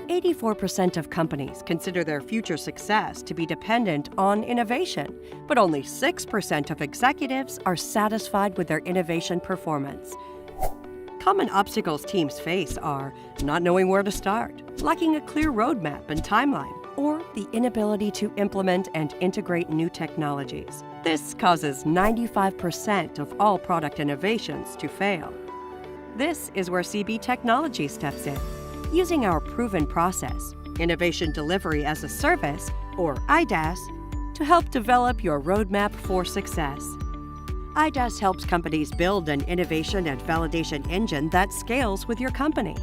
84% of companies consider their future success to be dependent on innovation, but only 6% of executives are satisfied with their innovation performance. Common obstacles teams face are not knowing where to start, lacking a clear roadmap and timeline, or the inability to implement and integrate new technologies. This causes 95% of all product innovations to fail. This is where CB Technology steps in, using our proven process, Innovation Delivery as a Service, or IDAAS, to help develop your roadmap for success. IDAAS helps companies build an innovation and validation engine that scales with your company,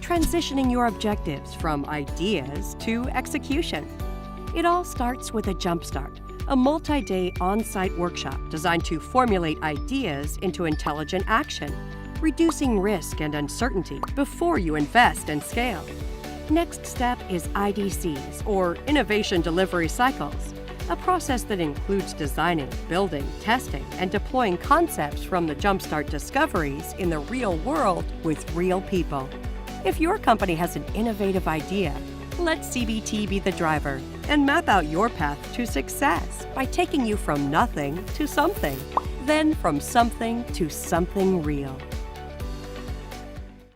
transitioning your objectives from ideas to execution. It all starts with a Jumpstart, a multi-day on-site workshop designed to formulate ideas into intelligent action, reducing risk and uncertainty before you invest and scale. Next step is IDCs, or Innovation Delivery Cycles, a process that includes designing, building, testing, and deploying concepts from the Jumpstart discoveries in the real world with real people. If your company has an innovative idea, let CBT be the driver and map out your path to success by taking you from nothing to something, then from something to something real.